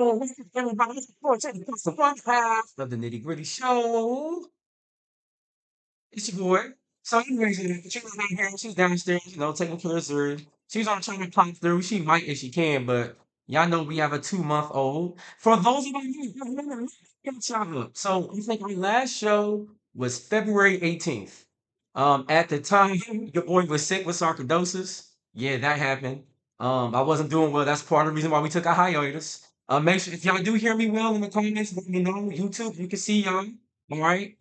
welcome everybody to the one half of the Nitty Gritty Show. It's your boy. So, anyways, Katrina's not here. She's downstairs, taking care of Zuri. She's on trying to pop through. She might if she can, but y'all know we have a 2 month old. For those of you who remember, get y'all up. So, I think our last show was February 18th. At the time, your boy was sick with sarcoidosis. Yeah, that happened. I wasn't doing well. That's part of the reason why we took a hiatus. Make sure if y'all do hear me well in the comments, let me know. YouTube, you can see y'all. All right.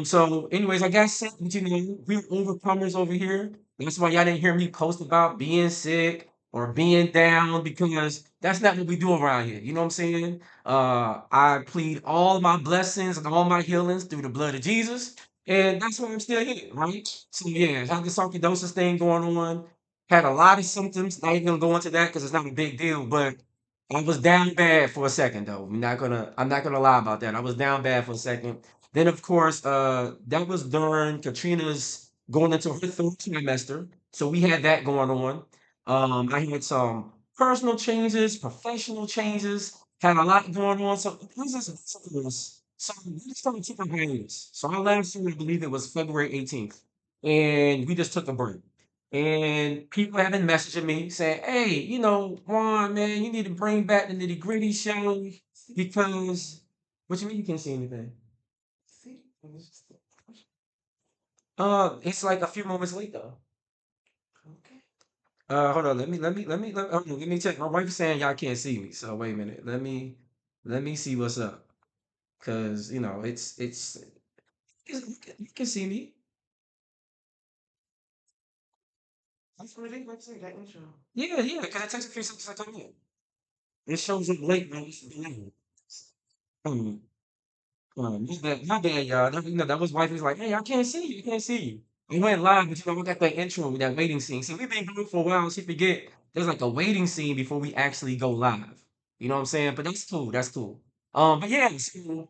So anyways, I got sick, but we're overcomers over here. That's why y'all didn't hear me post about being sick or being down because that's not what we do around here. You know what I'm saying? I plead all my blessings and all my healings through the blood of Jesus, and that's why I'm still here, right? So yeah, had the sarcoidosis thing going on, had a lot of symptoms. Not even gonna go into that because it's not a big deal, but I was down bad for a second though. I'm not gonna lie about that. I was down bad for a second. Then, of course, that was during Katrina's going into her third trimester. So we had that going on. I had some personal changes, professional changes, had a lot going on. So this is ridiculous. So we just started taking hiatus. So our last year, I believe it was February 18th. And we just took a break. And people have been messaging me saying, hey, Juan, man, you need to bring back the nitty gritty show because what you mean you can't see anything? It's like a few moments later. Okay. Hold on. Hold on, let me check. My wife is saying y'all can't see me. So wait a minute. Let me see what's up. Cause you can see me. That's what it is. Like I said, that intro. Yeah, yeah. Cause it takes a few seconds to come in. It shows up late, man. It's delayed. Um, my bad, y'all. That was wife was like, hey, I can't see you. I can't see you. We went live, but we got that intro, that waiting scene. See, we've been going for a while. She forget there's like a waiting scene before we actually go live. You know what I'm saying? But that's cool. That's cool. But yeah, so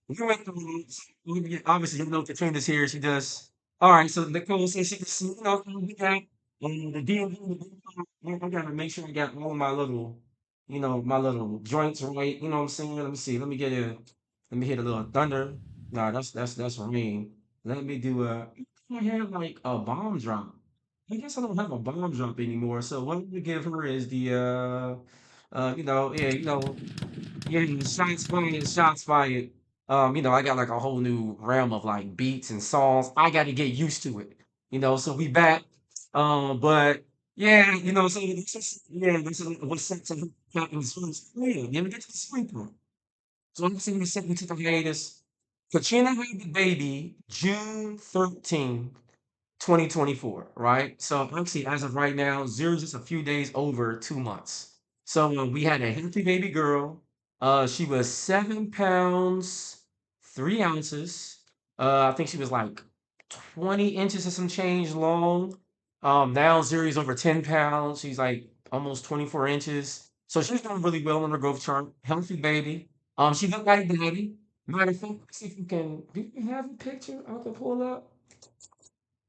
we went through. Obviously, Katrina's here. She does. All right. So Nicole says she can see. We got the DMV. I gotta make sure I got all my little joints right. You know what I'm saying? Let me see. Let me hit a little thunder. Nah, that's rain. Let me do I have like a bomb drop. I guess I don't have a bomb drop anymore. So what I'm gonna give her is the yeah, yeah, shots fired, shots fired. I got like a whole new realm of like beats and songs. I got to get used to it. So we back. But yeah, so this is what's set to happen soon. Yeah, let me get to the sweet part. So I'm saying the second to the hiatus. Katrina had the baby June 13th, 2024, right? So actually, as of right now, Zero's just a few days over 2 months. So we had a healthy baby girl. She was 7 pounds, 3 ounces. I think she was like 20 inches and some change long. Now Zuri's over 10 pounds. She's like almost 24 inches. So she's doing really well on her growth chart. Healthy baby. She looked like daddy. Matter of fact, see if you can. Do you have a picture I can pull up?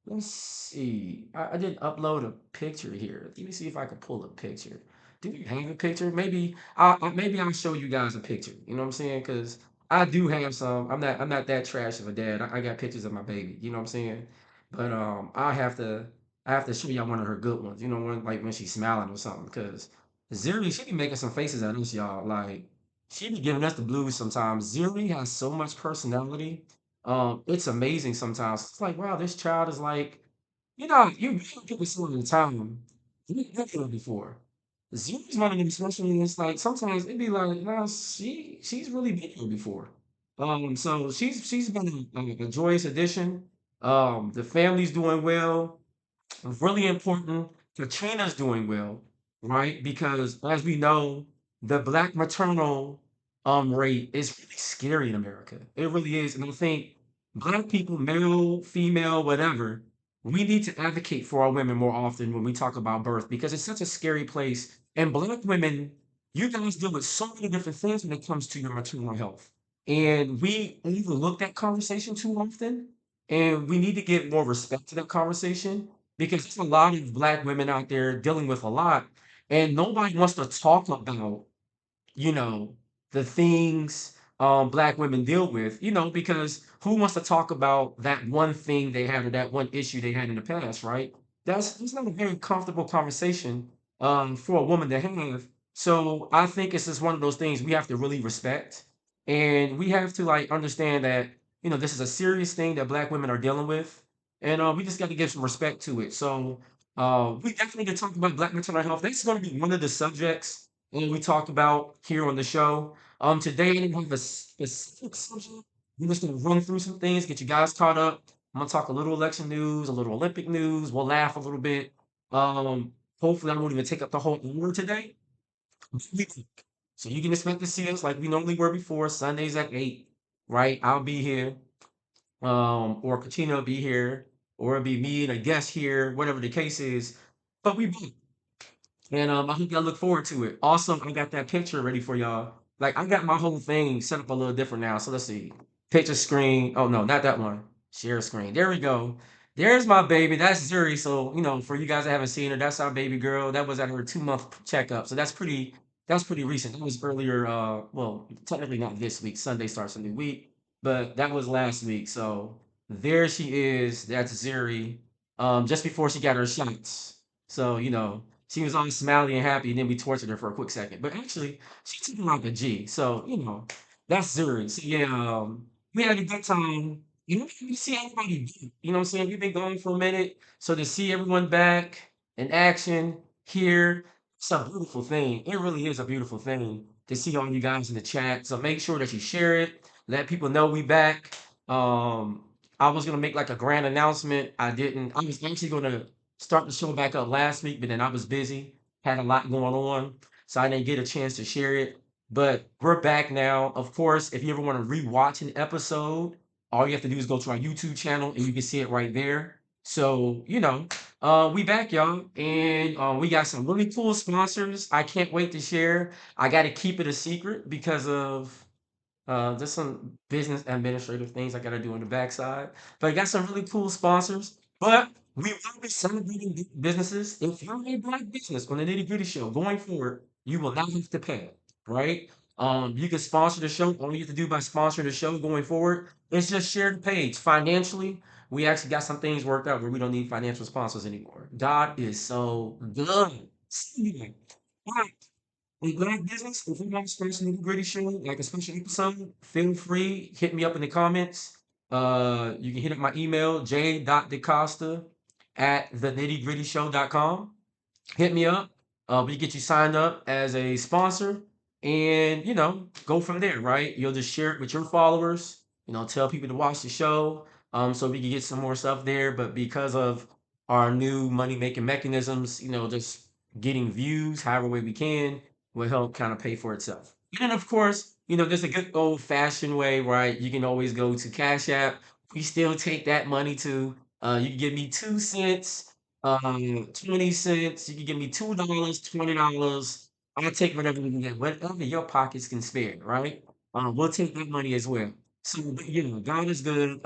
Let's see. I didn't upload a picture here. Let me see if I can pull a picture. Do you have a picture? Maybe I'll show you guys a picture. You know what I'm saying? Because I do have some. I'm not that trash of a dad. I got pictures of my baby. You know what I'm saying? But I have to show y'all one of her good ones. One like when she's smiling or something. Because Ziri, she be making some faces at us, y'all. Like she be giving us the blues sometimes. Ziri has so much personality. It's amazing sometimes. It's like, wow, this child is like, you hear people say all the time, you've been here before. Zero's one of them, especially, it's like sometimes it'd be like, nah, she's really been here before. So she's been a joyous addition. The family's doing well. Really important. Katrina's doing well, right? Because as we know, the black maternal rate is really scary in America. It really is. And I think black people, male, female, whatever, we need to advocate for our women more often when we talk about birth because it's such a scary place. And black women, you guys deal with so many different things when it comes to your maternal health. And we overlook that conversation too often. And we need to give more respect to that conversation because there's a lot of black women out there dealing with a lot, and nobody wants to talk about, you know, the things black women deal with, because who wants to talk about that one thing they had or that one issue they had in the past, right? That's not a very comfortable conversation for a woman to have. So I think it's just one of those things we have to really respect, and we have to like understand that this is a serious thing that black women are dealing with, and we just got to give some respect to it. So we definitely can talk about black mental health. That's going to be one of the subjects we talk about here on the show. Today I didn't have a specific subject. We're just gonna run through some things, get you guys caught up. I'm gonna talk a little election news, a little Olympic news. We'll laugh a little bit. Hopefully I won't even take up the whole hour today. So you can expect to see us like we normally were before, Sundays at 8, right? I'll be here, or Katina will be here, or it'll be me and a guest here, whatever the case is. But we back. And I hope y'all look forward to it. Also, I got that picture ready for y'all. Like I got my whole thing set up a little different now. So let's see. Picture screen. Oh no, not that one. Share screen. There we go. There's my baby. That's Zuri. So, for you guys that haven't seen her, that's our baby girl. That was at her 2 month checkup. So that's pretty recent. That was earlier, well, technically not this week. Sunday starts a new week, but that was last week. So there she is. That's Zuri. Just before she got her shots. So, she was all smiley and happy, and then we tortured her for a quick second. But actually, she took it like a G. So, that's Zuri. So, yeah, we had a good time. You see everybody back. You know what I'm saying? We've been gone for a minute. So to see everyone back in action here, it's a beautiful thing. It really is a beautiful thing to see all you guys in the chat. So make sure that you share it. Let people know we back. Um, I was gonna make like a grand announcement. I didn't. I was actually gonna start the show back up last week, but then I was busy, had a lot going on, so I didn't get a chance to share it. But we're back now. Of course, if you ever want to rewatch an episode, all you have to do is go to our YouTube channel and you can see it right there. So, we back, y'all, and we got some really cool sponsors. I can't wait to share. I got to keep it a secret because of there's some business administrative things I gotta do on the backside, but I got some really cool sponsors. But we will be celebrating businesses. If you're a black business on the Nitty Gritty Show going forward, you will not have to pay, right? You can sponsor the show. All you have to do by sponsoring the show going forward is just share the page. Financially, we actually got some things worked out where we don't need financial sponsors anymore. God is so good. Right. A black business, if you want to start some nitty gritty show, like a special episode, feel free, hit me up in the comments. You can hit up my email, j.decosta at thenittygrittyshow.com. Hit me up. We get you signed up as a sponsor and, go from there, right? You'll just share it with your followers, tell people to watch the show, so we can get some more stuff there. But because of our new money making mechanisms, just getting views however way we can will help kind of pay for itself. And then, of course, there's a good old fashioned way, right? You can always go to Cash App. We still take that money too. You can give me 2 cents, 20 cents. You can give me $2, $20. I'll take whatever we can get, whatever your pockets can spare, right? We'll take that money as well. So, but, God is good.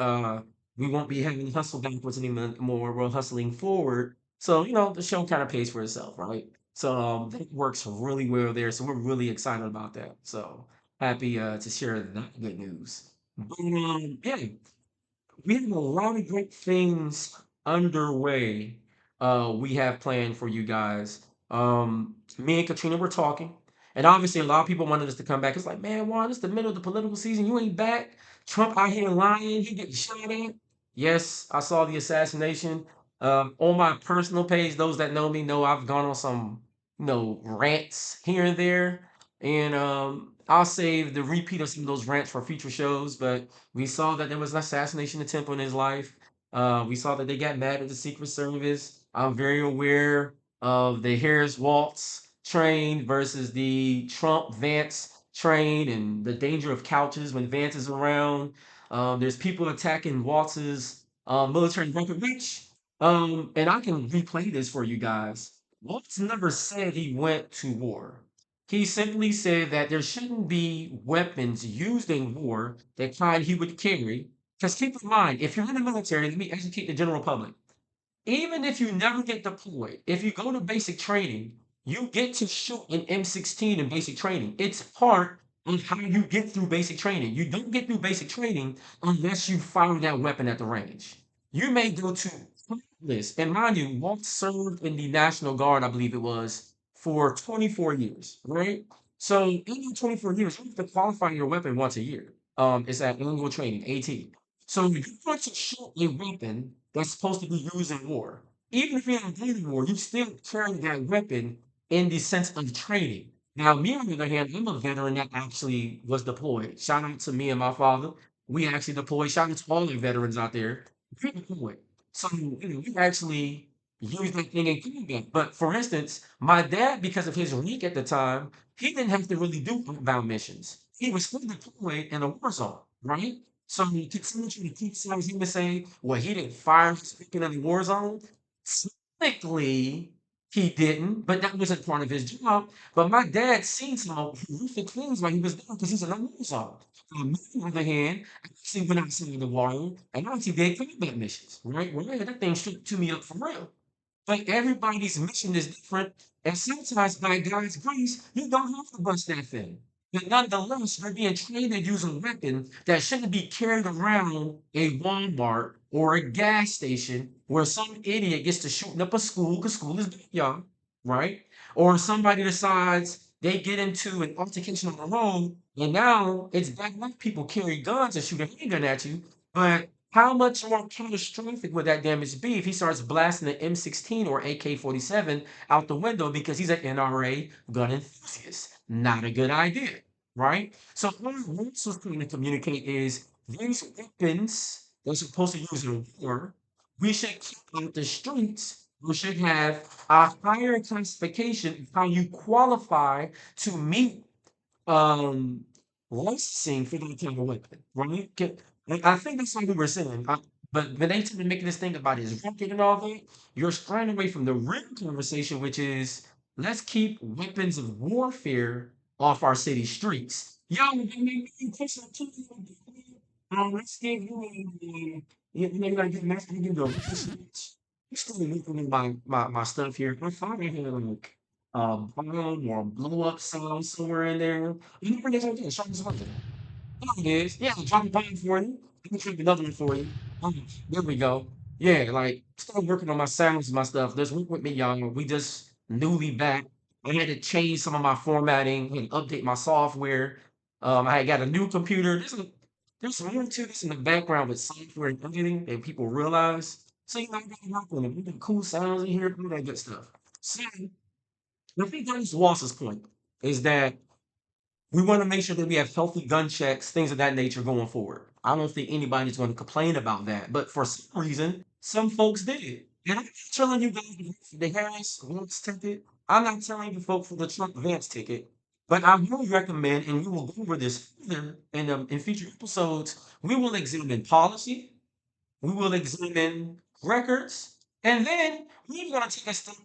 We won't be having to hustle backwards anymore. We're hustling forward. So, the show kind of pays for itself, right? So that works really well there. So we're really excited about that. So happy to share that good news. But yeah, we have a lot of great things underway. We have planned for you guys. Me and Katrina were talking, and obviously a lot of people wanted us to come back. It's like, man, Juan, it's the middle of the political season. You ain't back. Trump out here lying. He getting shot at. Yes, I saw the assassination. On my personal page, those that know me know I've gone on some, rants here and there, and I'll save the repeat of some of those rants for future shows. But we saw that there was an assassination attempt on his life. We saw that they got mad at the Secret Service. I'm very aware of the Harris Waltz train versus the Trump Vance train and the danger of couches when Vance is around. There's people attacking Waltz's military record, which, and I can replay this for you guys. Waltz never said he went to war. He simply said that there shouldn't be weapons used in war that kind he would carry. Because keep in mind, if you're in the military, let me educate the general public. Even if you never get deployed, if you go to basic training, you get to shoot an M16 in basic training. It's part on how you get through basic training. You don't get through basic training unless you fire that weapon at the range. You may go to countless, and mind you, Walt served in the National Guard, I believe it was, for 24 years, right? So in the 24 years, you have to qualify your weapon once a year. It's at annual training, AT. So if you want to shoot a weapon that's supposed to be used in war, even if you're not in war, you still carry that weapon in the sense of training. Now, me on the other hand, I'm a veteran that actually was deployed. Shout out to me and my father. We actually deployed. Shout out to all the veterans out there. We deployed. So, we actually used that thing in combat. But for instance, my dad, because of his rank at the time, he didn't have to really do outbound missions. He was still deployed in a war zone, right? So, could someone try to criticize him and say, well, he didn't fire his weapon in the war zone? Technically, he didn't, but that wasn't part of his job. But my dad seen some horrific things while he was there because he's an officer. Me, on the other hand, I actually went outside the wire and I actually did combat missions, right? Well, yeah, that thing shook to me up for real. But everybody's mission is different, and sometimes by God's grace, you don't have to bust that thing. But nonetheless, you're being trained to use a weapon that shouldn't be carried around a Walmart or a gas station where some idiot gets to shooting up a school because school is big, y'all, right? Or somebody decides they get into an altercation on the road, and now it's bad enough people carry guns and shoot a handgun at you, but how much more catastrophic would that damage be if he starts blasting an M16 or AK-47 out the window because he's an NRA gun enthusiast? Not a good idea, right? So what Roots was trying to communicate is these weapons they're supposed to use in war, we should keep out the streets. We should have a higher classification of how you qualify to meet um licensing for that kind of weapon, right? I think that's what we were saying. But when they tend to make this thing about his record and all that, you're straying away from the real conversation, which is let's keep weapons of warfare off our city streets. Yo, let's give you maybe like get master give you a research. I'm still looking at my stuff here. I thought I had like bomb or blow up sound somewhere in there. You never get okay, show me something. There it is. Yeah, drop a bomb for you. Let me drop another one for you. There we go. Yeah, like still working on my sounds and my stuff. Just work with me, y'all. We just newly back. I had to change some of my formatting and update my software. I had got a new computer. There's more to this in the background with software and editing than people realize. So you know, I got to work on it. We got cool sounds in here, all that good stuff. So I think that was Wallace's point, is that we want to make sure that we have healthy gun checks, things of that nature going forward. I don't think anybody's going to complain about that. But for some reason, some folks did. And I'm not telling you guys to vote for the Harris Vance ticket. I'm not telling you to vote for the Trump Vance ticket. But I will recommend, and we will go over this further in future episodes, we will examine policy, we will examine records, and then we're going to take a step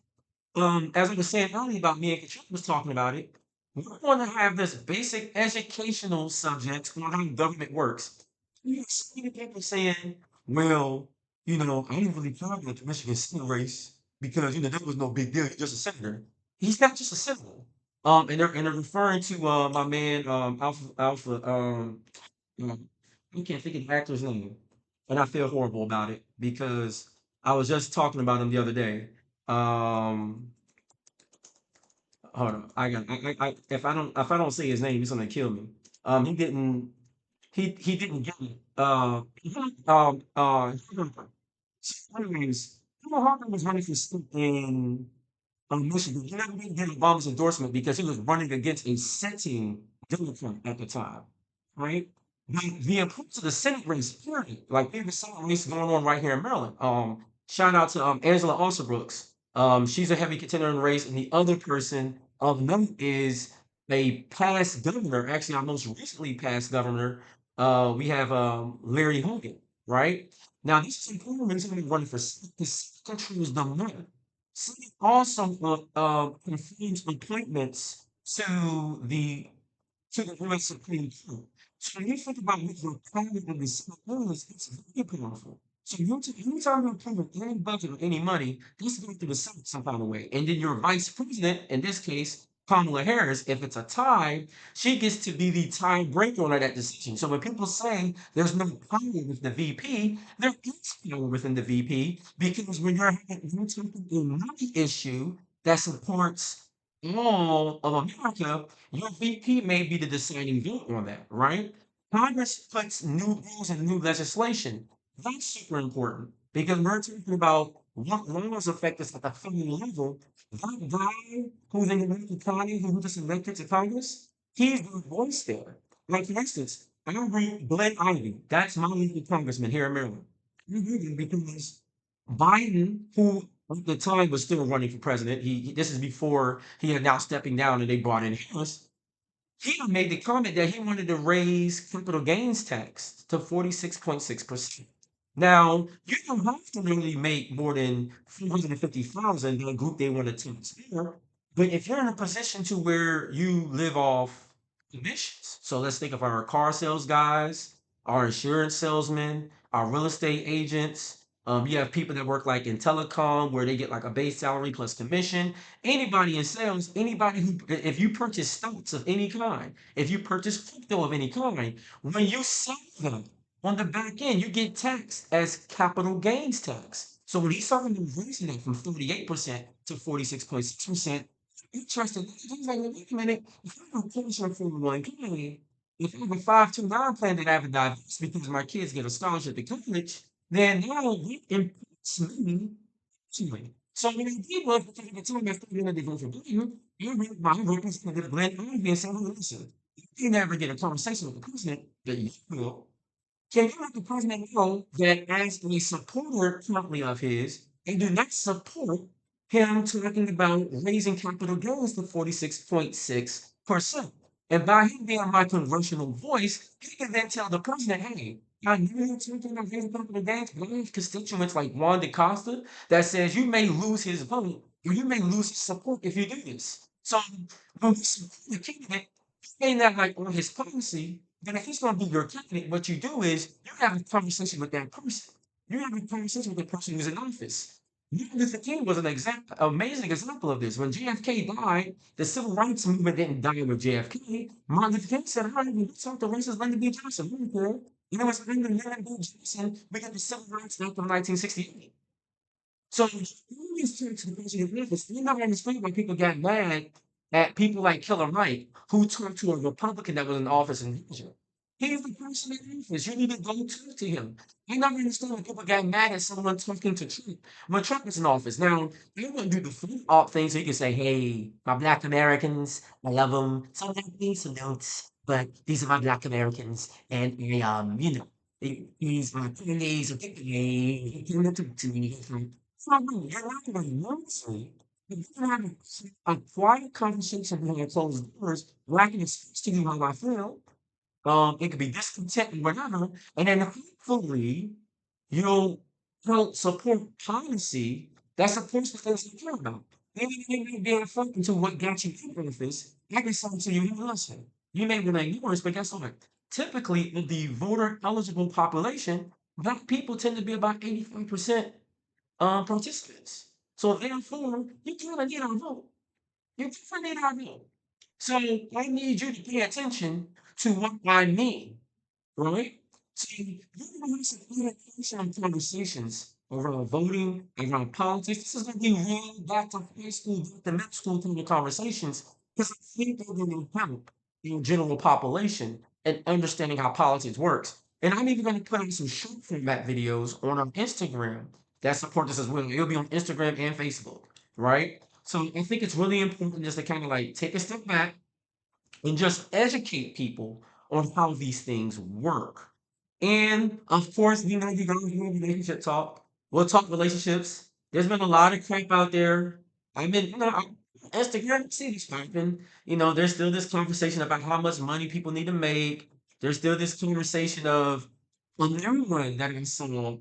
as I was saying earlier about me and Katrina was talking about it, we want to have this basic educational subject on how government works. You see people saying, well, I didn't really care about the Michigan Senate race because, that was no big deal. He's just a senator. He's not just a senator. And they're referring to my man Alpha I can't think of the actor's name, and I feel horrible about it because I was just talking about him the other day. Um, Hold on. If I don't say his name, he's gonna kill me. He didn't he didn't get it. Anyways, Harper was running for state in Michigan. He never did get Obama's endorsement because he was running against a sitting Democrat at the time, right? The importance of the Senate race, period. Like there's a Senate race going on right here in Maryland. Shout out to Angela Alsobrooks. She's a heavy contender in the race, and the other person of note is a past governor, actually our most recently past governor. We have Larry Hogan, right? Now this is important when he's going to be running for Senate. This controls the money. City also confirms appointments to the U.S. Supreme Court. So when you think about what the power of the Senate is, it's very powerful. So anytime you approve any budget or any money, this goes through the Senate some kind of way. And then your vice president, in this case, Kamala Harris, if it's a tie, she gets to be the tiebreaker on that decision. So when people say there's no power with the VP, there is power within the VP because when you're taking a money issue that supports all of America, your VP may be the deciding vote on that, right? Congress puts new rules and new legislation. That's super important because we're talking about what laws affect us at the federal level. That guy who's in the County who just elected to Congress, he's the voice there. Like, for instance, I read Glenn Ivey. That's my local congressman here in Maryland. I read him because Biden, who at the time was still running for president, this is before he had now stepping down and they brought in Harris. He made the comment that he wanted to raise capital gains tax to 46.6%. Now, you don't have to really make more than 450,000 the group they want to tax there. But if you're in a position to where you live off commissions, so let's think of our car sales guys, our insurance salesmen, our real estate agents. You have people that work like in telecom where they get like a base salary plus commission. Anybody in sales, anybody who, if you purchase stocks of any kind, if you purchase crypto of any kind, when you sell them on the back end, you get taxed as capital gains tax. So when he's talking about raising that from 38% to 46.6%, interesting. He's like, well, wait a minute, if I have a pension from 1K, if I have a 529 plan that I have to divest because my kids get a scholarship to college, then now that impacts me personally. So what I did was, because at the time I started in the vote for Biden, I wrote my representative Glenn Ivey and said, hey, listen, you never get a conversation with the president, but you will. Can you let the president know that as a supporter currently of his, I do not support him talking about raising capital gains to 46.6%. And by him being my congressional voice, he can then tell the president, hey, I know you're talking about raising capital gains, but I have constituents like Juan DaCosta that says you may lose his vote or you may lose his support if you do this. So when we support the candidate, he may not like on his policy, but if he's going to be your candidate, what you do is you have a conversation with that person. You have a conversation with the person who's in office. Martin Luther King was an amazing example of this. When JFK died, the civil rights movement didn't die with JFK. Martin Luther King said, all right, well, let's talk to racist Lyndon B. Johnson. We don't care. You know, it's under Lyndon B. Johnson, we got the Civil Rights Act of 1968. So always turn to the person of office. You never understand why people got mad at people like Killer Mike, who talked to a Republican that was in office in Georgia. He's the person in office. You need to go talk to him. I never understand why people got mad at someone talking to Trump when Trump was in office. Now, they wouldn't do the flip op thing so you can say, hey, my black Americans, I love them. Some black things, some notes, but these are my black Americans. And he's my colleagues, I think they came to talk to me. So no, you're not gonna lose me. But you can have a quiet conversation behind closed doors where I can express to you how I feel. It could be discontent and whatever, and then hopefully you'll help support policy that supports the things you care about. Maybe you may not be affected to what got you in office. I can say to you, hey, listen, you may want to ignore us, but guess what? Typically, in the voter eligible population, black people tend to be about 85% participants. So therefore, you kind of need our vote. You kind of need our vote. So I need you to pay attention to what I mean, right? So you're gonna have some educational conversations around voting, around politics. This is gonna be real back to high school, back to middle school kind of conversations, because I think they're gonna help the general population and understanding how politics works. And I'm even gonna put out some short format videos on our Instagram that support this as well. It'll be on Instagram and Facebook, right? So I think it's really important just to kind of like take a step back and just educate people on how these things work. And of course, you guys know relationship talk. We'll talk relationships. There's been a lot of crap out there. I've been, Instagram, see this happen. There's still this conversation about how much money people need to make. There's still this conversation of a new one that I saw.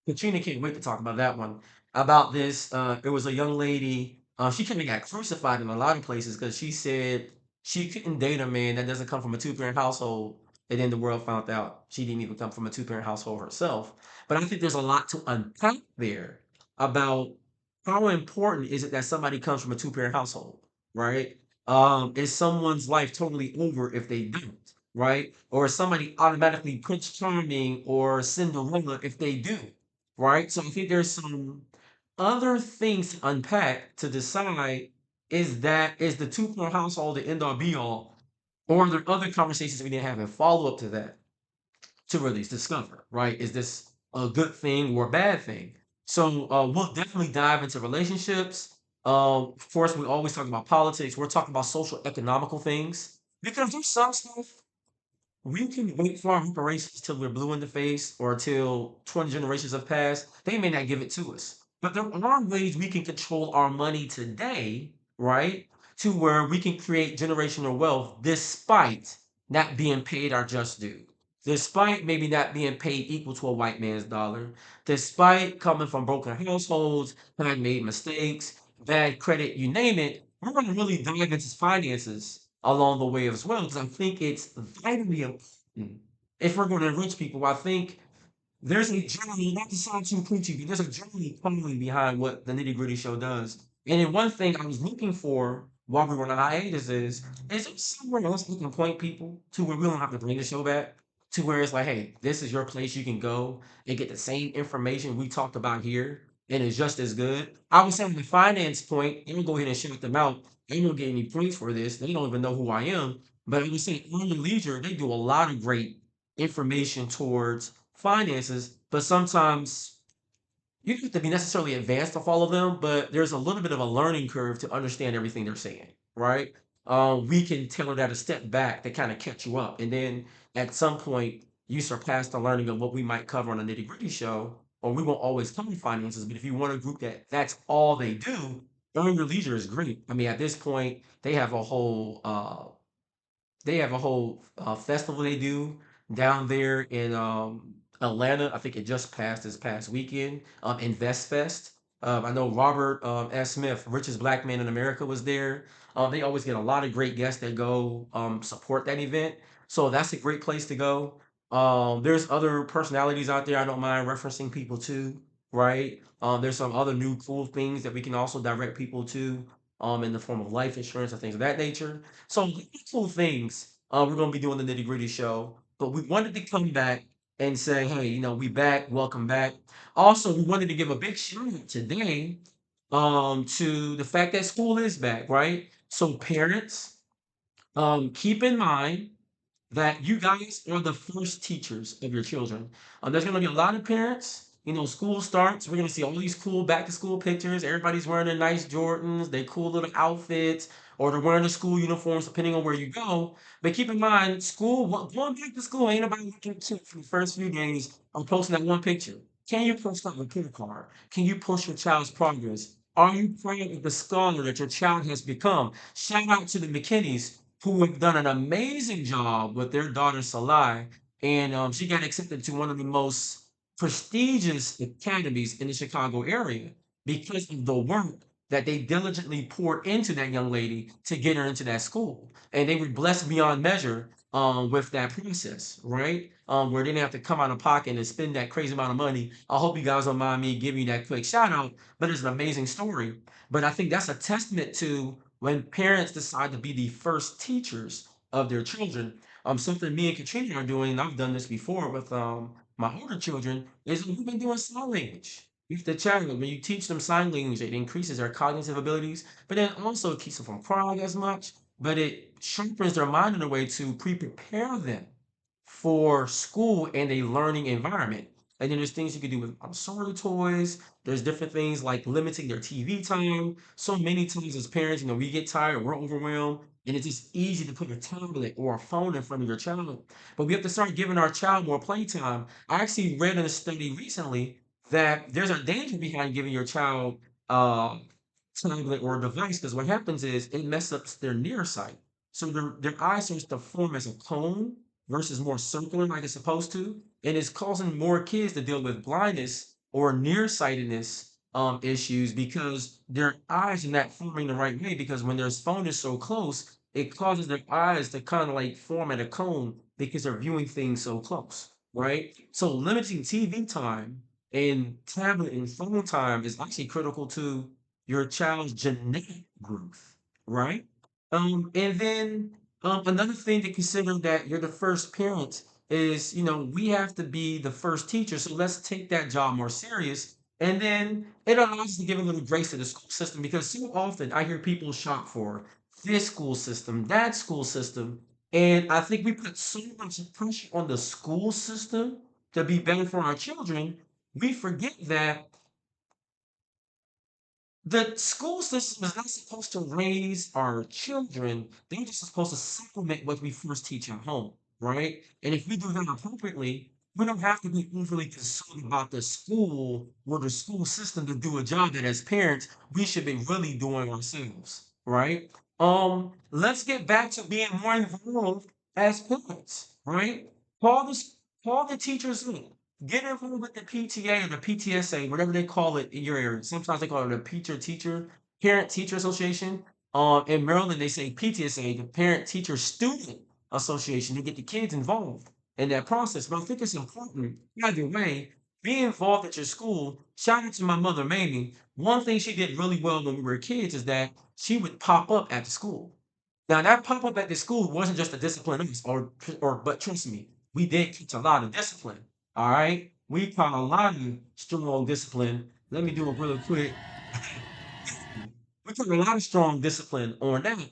Katrina can't wait to talk about that one. About this, it was a young lady. She kind of got crucified in a lot of places because she said she couldn't date a man that doesn't come from a two-parent household. And then the world found out she didn't even come from a two-parent household herself. But I think there's a lot to unpack there about how important is it that somebody comes from a two-parent household, right? is someone's life totally over if they don't, right? Or is somebody automatically Prince Charming or Cinderella if they do, right? So I think there's some other things to unpack to decide, is the two-parent household the end all be all, or are there other conversations we need to have in follow up to that to really discover, right? Is this a good thing or a bad thing? So we'll definitely dive into relationships. Of course, we always talk about politics. We're talking about social economical things because there's some stuff we can wait for our reparations till we're blue in the face or till 20 generations have passed. They may not give it to us. But there are ways we can control our money today, right? To where we can create generational wealth despite not being paid our just due, despite maybe not being paid equal to a white man's dollar, despite coming from broken households, having made mistakes, bad credit, you name it. We're going to really dive into finances along the way as well, because I think it's vitally important if we're going to enrich people. I think there's a journey, not to sound too preachy, but there's a journey coming behind what the Nitty Gritty Show does. And then one thing I was looking for while we were on hiatus is there somewhere else we can point people to where we don't have to bring the show back? To where it's like, hey, this is your place you can go and get the same information we talked about here, and it's just as good. I was saying the finance point, I'm gonna go ahead and shout them out. I don't get any points for this. They don't even know who I am. But I was saying, on the leisure, they do a lot of great information towards finances, but sometimes you don't have to be necessarily advanced to follow them, but there's a little bit of a learning curve to understand everything they're saying, right? We can tailor that a step back to kind of catch you up. And then at some point, you surpass the learning of what we might cover on a nitty gritty show, or we won't always cover finances. But if you want a group that's all they do, Earn Your Leisure is great. I mean, at this point, they have a whole festival they do down there in Atlanta. I think it just passed this past weekend. Invest Fest. I know Robert S. Smith, richest black man in America, was there. They always get a lot of great guests that go support that event. So that's a great place to go. There's other personalities out there. I don't mind referencing people to, right? There's some other new cool things that we can also direct people to in the form of life insurance and things of that nature. So cool things. We're gonna be doing the nitty gritty show, but we wanted to come back and say, hey, we back, welcome back. Also, we wanted to give a big shout out today, to the fact that school is back, right? So parents, keep in mind that you guys are the first teachers of your children. There's going to be a lot of parents. School starts. We're going to see all these cool back to school pictures. Everybody's wearing their nice Jordans, their cool little outfits, or they're wearing the school uniforms, depending on where you go. But keep in mind, going back to school ain't about looking cute for the first few days or posting that one picture. Can you post that report card? Can you post your child's progress? Are you proud of the scholar that your child has become? Shout out to the McKinneys who have done an amazing job with their daughter Salai, and she got accepted to one of the most prestigious academies in the Chicago area because of the work that they diligently poured into that young lady to get her into that school, and they were blessed beyond measure with that process, right? Where they didn't have to come out of pocket and spend that crazy amount of money. I hope you guys don't mind me giving you that quick shout out, but it's an amazing story. But I think that's a testament to when parents decide to be the first teachers of their children. Something me and Katrina are doing, and I've done this before with my older children, is we've been doing sign language. With the child, when you teach them sign language, it increases their cognitive abilities, but then also it keeps them from crying as much, but it sharpens their mind in a way to prepare them for school and a learning environment. And then there's things you can do with Montessori toys. There's different things like limiting their TV time. So many times as parents, we get tired, we're overwhelmed, and it's just easy to put a tablet or a phone in front of your child. But we have to start giving our child more playtime. I actually read in a study recently that there's a danger behind giving your child uh, tablet or device because what happens is it messes up their near sight. So their eyes starts to form as a cone versus more circular like it's supposed to, and it's causing more kids to deal with blindness or nearsightedness issues because their eyes are not forming the right way. Because when their phone is so close, it causes their eyes to kind of like form at a cone because they're viewing things so close, right? So limiting TV time and tablet and phone time is actually critical to your child's genetic growth, right? And then another thing to consider that you're the first parent is, we have to be the first teacher. So let's take that job more serious. And then it allows us to give a little grace to the school system because so often I hear people shop for this school system, that school system. And I think we put so much pressure on the school system to be better for our children. We forget that the school system is not supposed to raise our children. They're just supposed to supplement what we first teach at home, right? And if we do that appropriately, we don't have to be overly concerned about the school or the school system to do a job that as parents we should be really doing ourselves, right? Let's get back to being more involved as parents, right? Call this call the teachers in. Get involved with the PTA or the PTSA, whatever they call it in your area. Sometimes they call it a Parent Teacher Association. In Maryland, they say PTSA, the Parent Teacher Student Association, to get the kids involved in that process. But I think it's important, either way, be involved at your school. Shout out to my mother, Mamie. One thing she did really well when we were kids is that she would pop up at the school. Now that pop up at the school wasn't just to discipline us, but trust me, we did teach a lot of discipline. All right, we taught a lot of strong discipline. Let me do a really quick. We took a lot of strong discipline on that.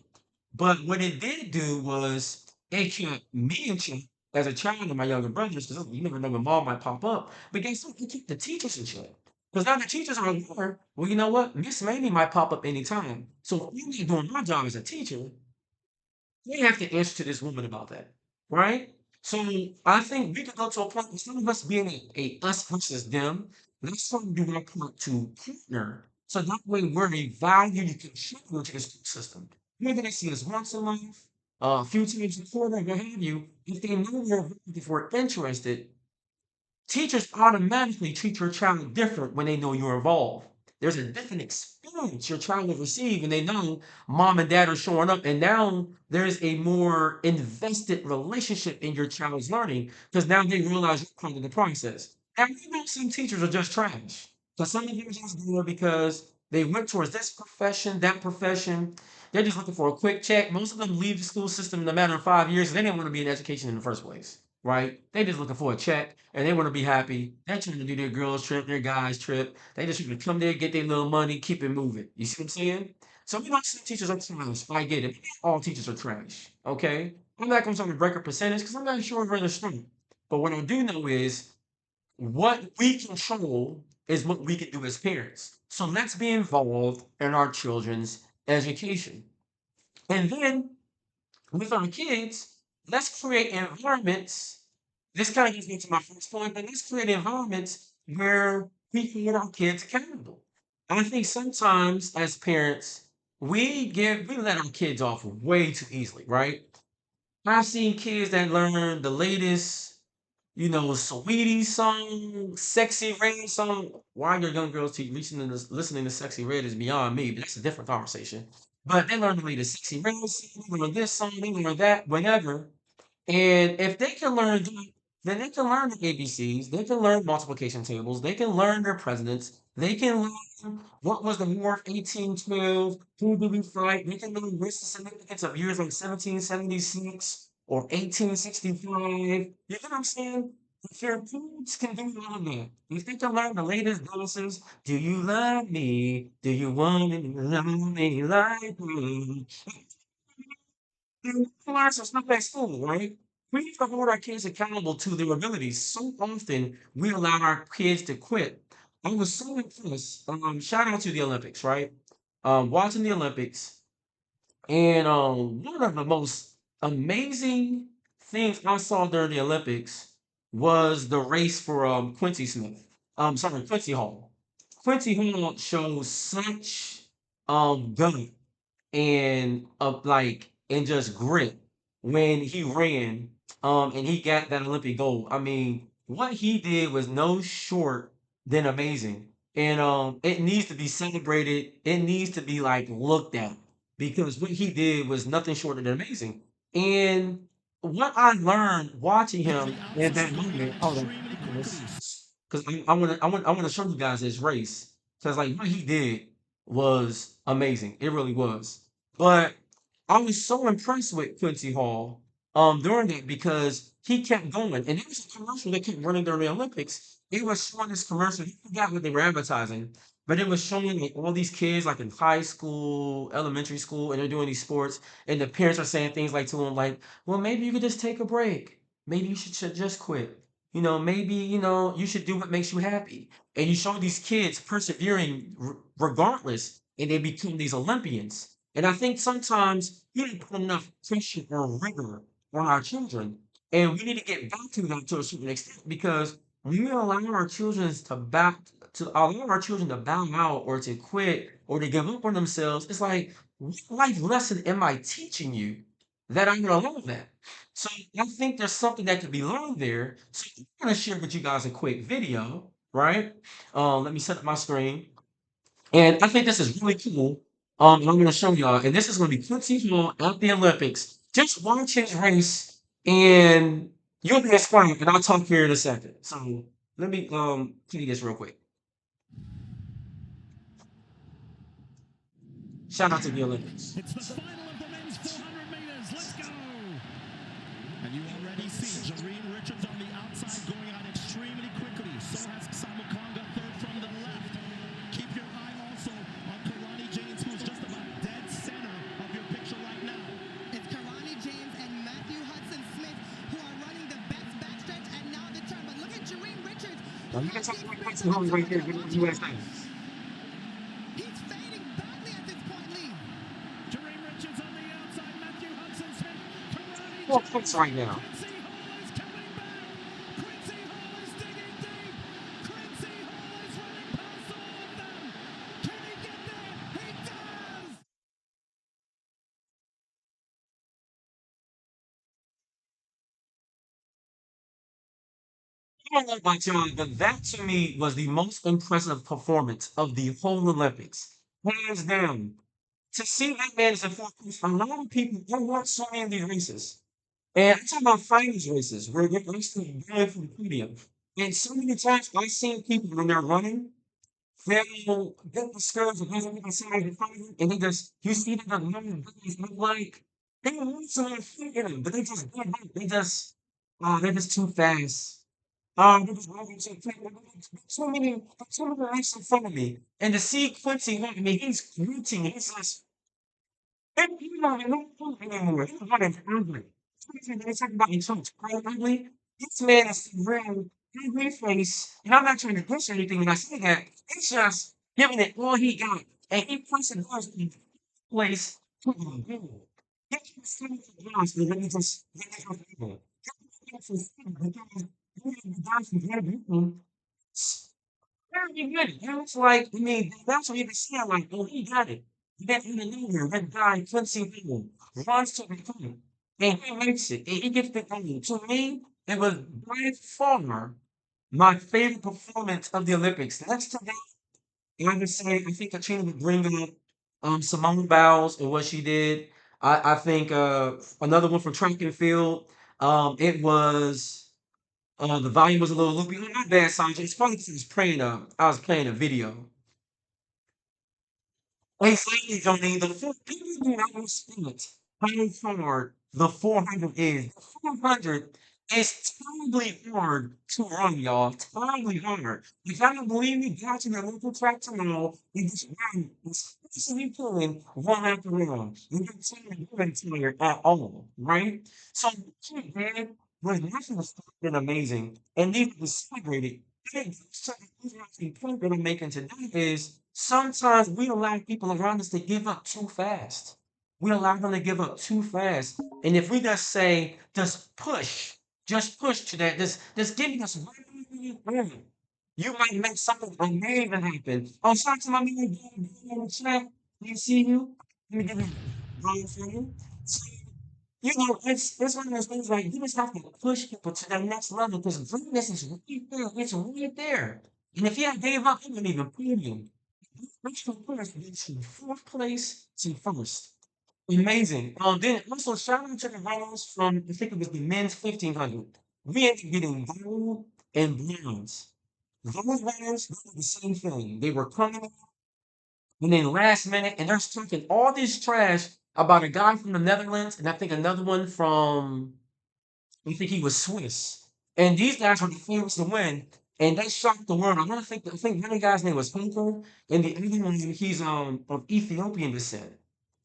But what it did do was it kept me in check as a child and my younger brothers, because you never know when mom might pop up. But guess what? It kept the teachers in check. Because now the teachers are aware, well, you know what? Miss Mamie might pop up anytime. So if you're not doing my job as a teacher, we have to answer to this woman about that, right? So I think we could go to a point instead of us being a us versus them, let's try to do our part to partner. So that way we're a valued contributor to the school system. Maybe they see us once a month, a few times a quarter, what have you. If they know we're if we're interested, teachers automatically treat your child different when they know you're involved. There's a different experience your child will receive when they know mom and dad are showing up. And now there's a more invested relationship in your child's learning because now they realize you're part of the process. And we know some teachers are just trash. So some of them are just there because they went towards this profession, that profession. They're just looking for a quick check. Most of them leave the school system in a matter of 5 years. They didn't want to be in education in the first place, right? They just looking for a check and they want to be happy. They're trying to do their girls trip, their guys trip. They just want to come there, get their little money, keep it moving. You see what I'm saying? So we don't say teachers are trash. I get it. All teachers are trash. Okay. I'm not going to talk break a percentage because I'm not sure where they're strong. But what I do know is what we control is what we can do as parents. So let's be involved in our children's education. And then with our kids, let's create environments. This kind of gets me to my first point, but let's create environments where we can get our kids accountable. I think sometimes as parents, we let our kids off way too easily, right? I've seen kids that learn the latest, Sweetie song, Sexy Red song. Why your young girls keep listening to Sexy Red is beyond me, but that's a different conversation. But they learn the latest Sexy Red song, they learn this song, they learn that, whatever. And if they can learn that, then they can learn the ABCs, they can learn multiplication tables, they can learn their presidents, they can learn what was the War of 1812, who did we fight, they can learn what's the significance of years like 1776 or 1865. You get what I'm saying? If your kids can do all of that, if they can learn the latest dances, do you love me? Do you want to love me like me? And learn some stuff at school, right? We need to hold our kids accountable to their abilities. So often we allow our kids to quit. I was so impressed. Shout out to the Olympics, right? Watching the Olympics, and one of the most amazing things I saw during the Olympics was the race for Quincy Smith. Sorry, Quincy Hall. Quincy Hall shows such gut and just grit when he ran and he got that Olympic gold. I mean, what he did was no short than amazing. And it needs to be celebrated. It needs to be like looked at because what he did was nothing short of amazing. And what I learned watching him in that moment, hold on, because I want to show you guys this race because like what he did was amazing. It really was. But I was so impressed with Quincy Hall during that because he kept going. And there was a commercial that kept running during the Olympics. It was showing this commercial. I forgot what they were advertising, but it was showing like all these kids like in high school, elementary school, and they're doing these sports, and the parents are saying things like to them like, "Well, maybe you could just take a break. Maybe you should just quit. Maybe you should do what makes you happy." And you show these kids persevering regardless, and they become these Olympians. And I think sometimes we don't put enough pressure or rigor on our children. And we need to get back to that to a certain extent because when we allow our children to bow out or to quit or to give up on themselves, it's like, what life lesson am I teaching you that I'm gonna allow that? So I think there's something that could be learned there. So I'm gonna share with you guys a quick video, right? Let me set up my screen. And I think this is really cool. And I'm gonna show y'all. And this is gonna be Quincy Hall at the Olympics. Just watch his race and you'll be inspired. And I'll talk here in a second. So let me play this real quick. Shout out to the Olympics. It's the final of the men's 400 meters. Let's go. And you already see Jareen Richards on the outside going out extremely quickly. So has Samukonga third from the left. Keep your eye also on Karani James, who's just about dead center of your picture right now. It's Karani James and Matthew Hudson Smith who are running the best backstretch and now the turn. But look at Jareen Richards. Now you can talk about Quincy Hall right there. Give it to US things. He's fading badly at this point, Lee. Jareen Richards on the outside. Matthew Hudson Smith. Karani Four James. points right now. Quincy Hall is coming back. Quincy Hall is digging deep. Quincy Hall is running past all of them. Can he get there? He does. I don't know about y'all, but that to me was the most impressive performance of the whole Olympics. Hands down. To see that man is a fourth place, a lot of people, I watch so many of these races. And I'm talking about finals races where they're actually going for the podium. And so many times I've seen people when they're running, they'll get discouraged because they can see in front of them, and they just, you see them, the young guys look like they want someone to in them, but they just give up. They're just too fast. They're just moving too quick. Too many races in front of me. And to see Quincy, I mean, he's glitching. He's just he's not even anymore. He's running ugly. They talk about insurance crying ugly. This man is real ugly face. And I'm not trying to push anything when I say that. He's just giving it all he got. And he pushing us in place to the goal. He can see the glass, but let me just go. He can see because the guys from Great very good. It looks like, I mean, that's what you can see. I'm like, oh, he got it. That in the new that guy, Quincy Hill, runs to the point, and he makes it, and he gets the goal. To me, it was by far my favorite performance of the Olympics. Next to that, I would say, I think Katrina would bring up Simone Biles and what she did. I think another one from track and field. It was. The volume was a little loopy. My bad, Sanjay. It's probably because I was playing a video. Exactly, Johnny. People do not understand how hard the 400 is. The 400 is terribly hard to run, y'all. Terribly hard. If y'all don't believe me, go to the local track tomorrow and just run as fast as you can, one after one. You don't seem to be tired at all, right? So, what man was nothing was been amazing and needed to celebrate it. Hey, so the point that I'm making today is sometimes we allow people around us to give up too fast. We allow them to give up too fast. And if we just say, just push to that, just give us one, you might make something amazing happen. Oh, shout out to my man in the chat. You see you? Let me give you a round for you. So, it's one of those things like you just have to push people to that next level because greatness is right there. It's right there. And if you had gave up, you wouldn't even podium. Which from first gets from fourth place to first. Amazing. Then also shout out to the runners from I think it was the men's 1500. We ended up getting gold and bronze. Those runners they did the same thing. They were coming and then last minute, and they're talking all this trash about a guy from the Netherlands, and I think another one from, I think he was Swiss. And these guys were the favorites to win, and they shocked the world. I think one of the guy's name was Hunter, and the other one he's of Ethiopian descent.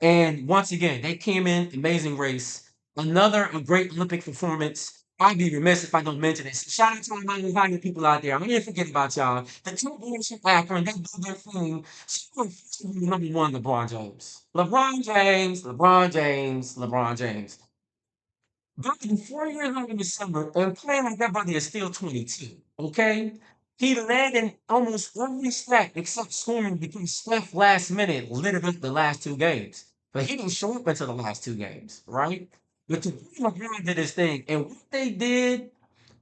And once again, they came in amazing race. Another a great Olympic performance. I'd be remiss if I don't mention it. So shout out to all my Ohio people out there. I didn't forget about y'all. The two bullshit Akron, they do their thing. So, number one, LeBron James. LeBron James, LeBron James, LeBron James. Brother, 4 years old in December and playing like that brother is still 22. Okay? He led in almost every stat except scoring because Steph last minute lit it up the last two games. But he didn't show up until the last two games, right? But the LeBron did his thing. And what they did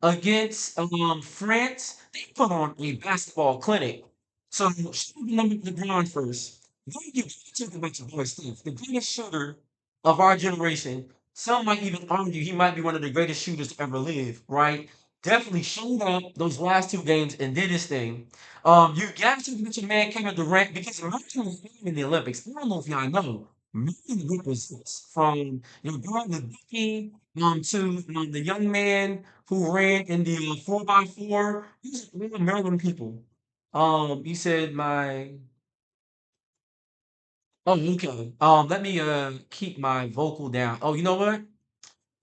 against France, they put on a basketball clinic. So number LeBron first. Then you talk about your boy Steph, the greatest shooter of our generation. Some might even argue he might be one of the greatest shooters to ever live, right? Definitely showed up those last two games and did his thing. You got to mention your man Kevin Durant because American was in the Olympics. I don't know if y'all know. Maryland represents from your girl Nitty to the young man who ran in the 4x4. These are all Maryland people. You said my. Oh, okay. Let me keep my vocal down. Oh, you know what?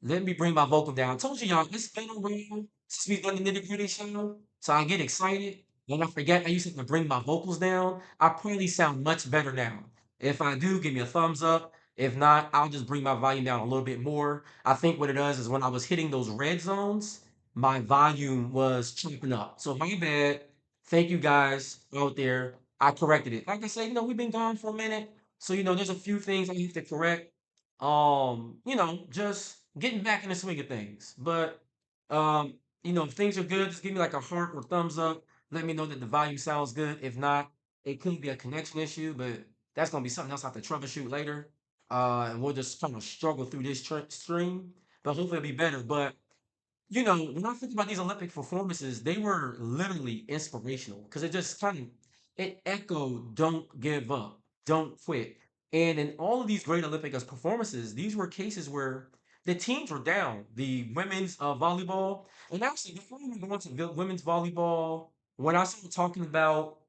Let me bring my vocal down. I told you y'all, it's been a while since we've done the nitty gritty show. So I get excited. And I forget I used to bring my vocals down. I probably sound much better now. If I do, give me a thumbs up. If not, I'll just bring my volume down a little bit more. I think what it does is when I was hitting those red zones, my volume was chopping up. So my bad. Thank you guys out there. I corrected it. Like I said, we've been gone for a minute. So, there's a few things I have to correct. Just getting back in the swing of things. But if things are good, just give me like a heart or thumbs up. Let me know that the volume sounds good. If not, it could be a connection issue, but that's gonna be something else I have to troubleshoot later. And we'll just kind of struggle through this stream, but hopefully it'll be better. But when I think about these Olympic performances, they were literally inspirational because it just kind of it echoed "Don't give up, don't quit." And in all of these great Olympic performances, these were cases where the teams were down. The women's volleyball, and actually before we go on to women's volleyball, when I started talking about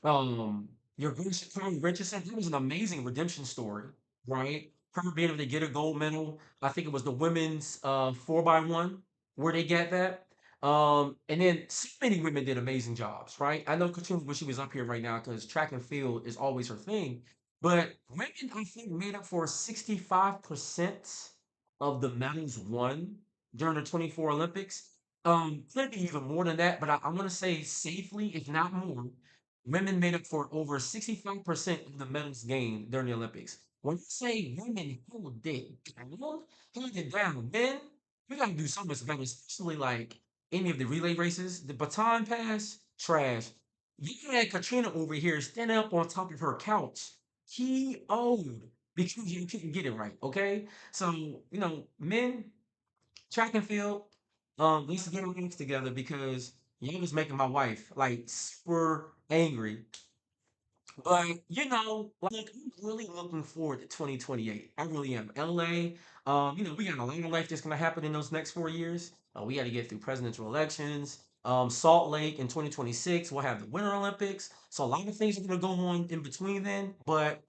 um, your girl Sha'Carri Richardson, that was an amazing redemption story, right? Her being able to get a gold medal. I think it was the women's 4x1 where they get that. And then so many women did amazing jobs, right? I know Katrina wish she was up here right now because track and field is always her thing. But women, I think, made up for 65% of the medals won during the 24 Olympics. Could be even more than that, but I want to say safely, if not more, women made up for over 65% of the medals gained during the Olympics. When you say women held it down, men, we gotta do so much better, especially like any of the relay races. The baton pass, trash. You had Katrina over here standing up on top of her couch. He owed because you couldn't get it right, okay? So, men, track and field, let's get our hands together because y'all was making my wife like super angry. But like I'm really looking forward to 2028. I really am. LA, we got a lot of life that's gonna happen in those next 4 years. We got to get through presidential elections. Salt Lake in 2026, we'll have the Winter Olympics. So a lot of things are gonna go on in between then. But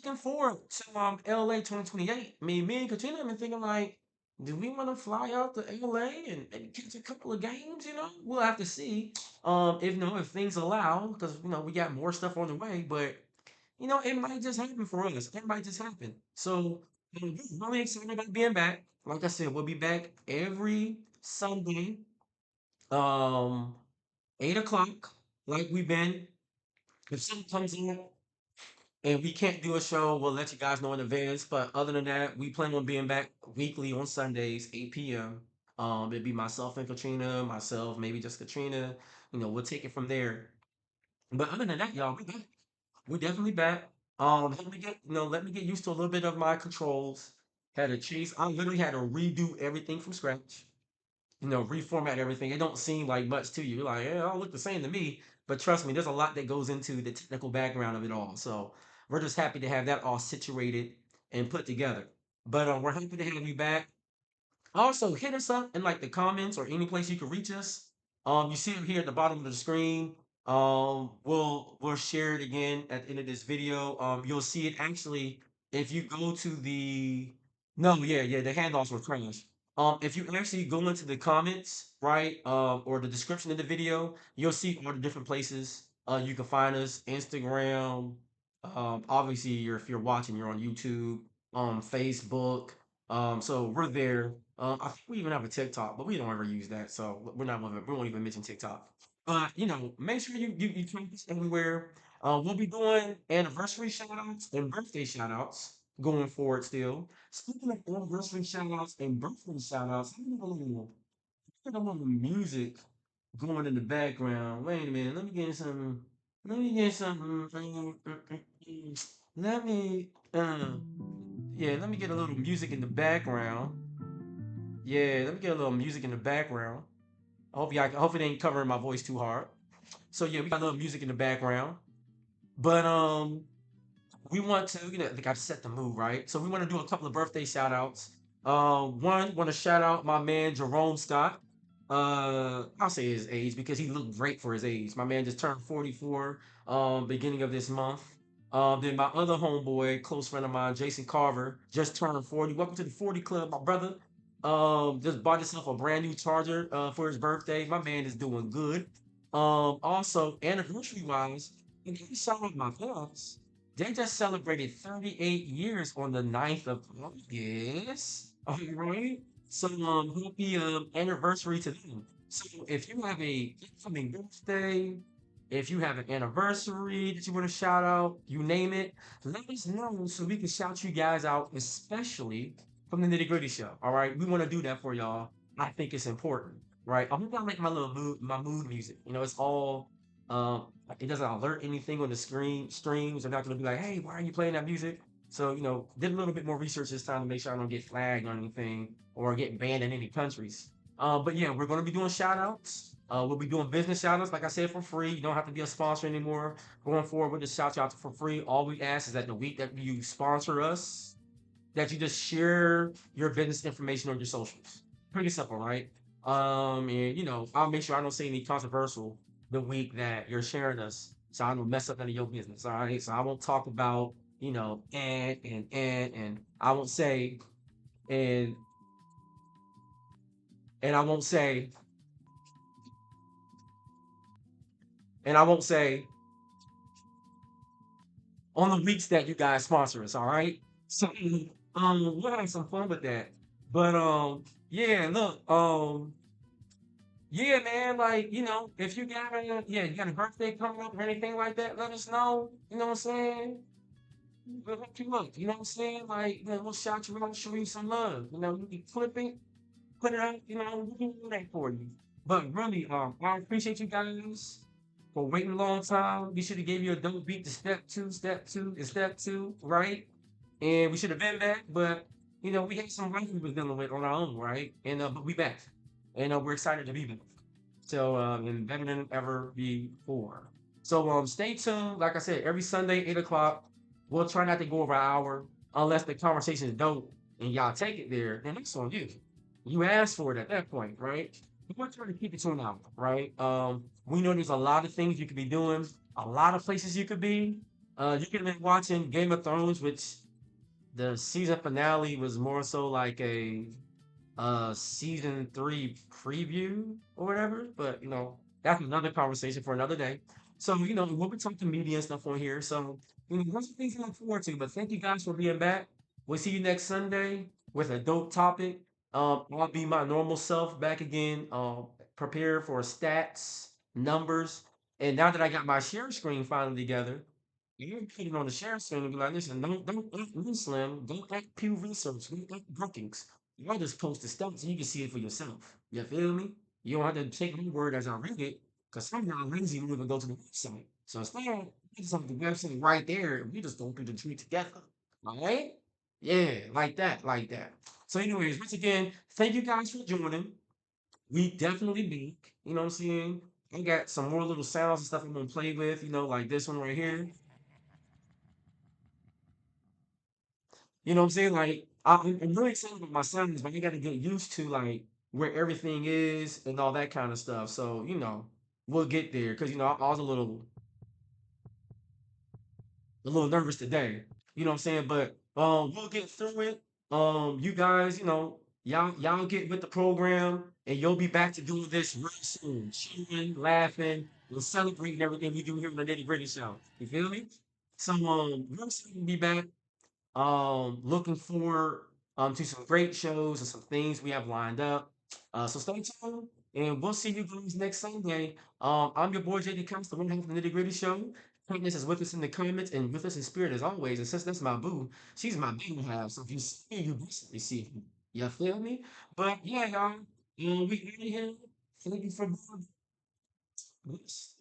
I'm looking forward to LA 2028. I mean, me and Katrina have been thinking like, do we want to fly out to LA and maybe catch a couple of games? We'll have to see. If things allow, because we got more stuff on the way, but it might just happen for us. It might just happen. So we're really excited about being back. Like I said, we'll be back every Sunday, um, 8 o'clock, like we've been. If something comes up and we can't do a show, we'll let you guys know in advance. But other than that, we plan on being back weekly on Sundays, 8 p.m. It'd be myself and Katrina, myself, maybe just Katrina. We'll take it from there. But other than that, y'all, we back. We're definitely back. Let me get used to a little bit of my controls. Had to chase. I literally had to redo everything from scratch. Reformat everything. It don't seem like much to you. You're like, yeah, it all look the same to me. But trust me, there's a lot that goes into the technical background of it all. So we're just happy to have that all situated. and put together. But we're happy to have you back. Also, hit us up in like the comments or any place you can reach us. You see it here at the bottom of the screen. We'll share it again at the end of this video. You'll see it actually if you go to the no, yeah, the handoffs were trash. If you actually go into the comments, right, or the description of the video, you'll see all the different places you can find us. Instagram, obviously, if you're watching, you're on YouTube, Facebook. So we're there. I think we even have a TikTok, but we don't ever use that, so we won't even mention TikTok. But make sure you track us everywhere. We'll be doing anniversary shout outs and birthday shout outs going forward still. Speaking of anniversary shout outs and birthday shout outs, get a little music going in the background. Wait a minute, let me get some let me yeah, let me get a little music in the background. Yeah, let me get a little music in the background. I hope it ain't covering my voice too hard. So yeah, we got a little music in the background. But we want to, I think I've set the mood, right? So we want to do a couple of birthday shout outs. One, want to shout out my man Jerome Scott. I'll say his age because he looked great for his age. My man just turned 44 beginning of this month. Then my other homeboy, close friend of mine, Jason Carver, just turned 40. Welcome to the 40 Club, my brother. Just bought himself a brand new charger for his birthday. My man is doing good. Also, anniversary wise, and he shout out my parents. They just celebrated 38 years on the 9th of August. All right. So happy anniversary to them. So if you have a upcoming birthday, if you have an anniversary that you want to shout out, you name it, let us know so we can shout you guys out, especially from the Nitty Gritty Show. All right. We want to do that for y'all. I think it's important. Right. I hope I like my mood music. It's all it doesn't alert anything on the screen streams. They're not going to be like, hey, why are you playing that music? So, did a little bit more research this time to make sure I don't get flagged or anything or get banned in any countries. But yeah, we're going to be doing shout outs. We'll be doing business shout outs, like I said, for free. You don't have to be a sponsor anymore. Going forward, we'll just shout you out for free. All we ask is that the week that you sponsor us, that you just share your business information on your socials. Pretty simple, right? And I'll make sure I don't say any controversial the week that you're sharing us, so I don't mess up any of your business. All right, so I won't talk about and I won't say and and I won't say and I won't say on the weeks that you guys sponsor us. All right, so we'll have some fun with that. But yeah, look, yeah, man, like, if you got a birthday coming up or anything like that, let us know. You know what I'm saying? We'll hook you up. You know what I'm saying? Like, we'll shout you out, show you some love. You can clip it, put it out, we can do that for you. But really, I appreciate you guys for waiting a long time. We should have gave you a dope beat to step two, right? And we should have been back, but we had some life we was dealing with on our own, right? And but we back. And we're excited to be back. So and better than ever before. So stay tuned. Like I said, every Sunday, 8 o'clock. We'll try not to go over an hour unless the conversation is dope and y'all take it there, then that's on you. You asked for it at that point, right? We're trying to keep it to an hour, right? We know there's a lot of things you could be doing, a lot of places you could be. You could have been watching Game of Thrones, which the season finale was more so like a season 3 preview or whatever. But that's another conversation for another day. So we'll be talking media and stuff on here. So lots of things to look forward to. But thank you guys for being back. We'll see you next Sunday with a dope topic. I'll be my normal self back again. Prepare for stats, numbers, and now that I got my share screen finally together, you put it on the share screen and be like, listen, don't act me Slim, don't act Pew Research, don't act Brookings. Y'all just post the stuff so you can see it for yourself. You feel me? You don't have to take my word as I read it, because some of y'all lazy and even go to the website. So instead, you just have the website right there, and we just go through the tree together. All right? Yeah, like that, like that. So, anyways, once again, thank you guys for joining. We definitely be, you know what I'm saying? I got some more little sounds and stuff I'm gonna play with, like this one right here. You know what I'm saying? Like I'm really excited about my sons, but I got to get used to like where everything is and all that kind of stuff. So we'll get there because I was a little nervous today. You know what I'm saying? But we'll get through it. You guys, y'all get with the program and you'll be back to doing this real soon. Cheering, laughing, and celebrating everything we do here on the Nitty Gritty Show. You feel me? So real soon we'll be back. Looking forward to some great shows and some things we have lined up. So stay tuned, and we'll see you guys next Sunday. I'm your boy JD Comes, the one half of the Nitty Gritty Show. Greatness is with us in the comments and with us in spirit as always. And since that's my boo, she's my baby half. So if you see me, you basically see me. You feel me? But yeah, y'all. We out of here. Thank you for being with us.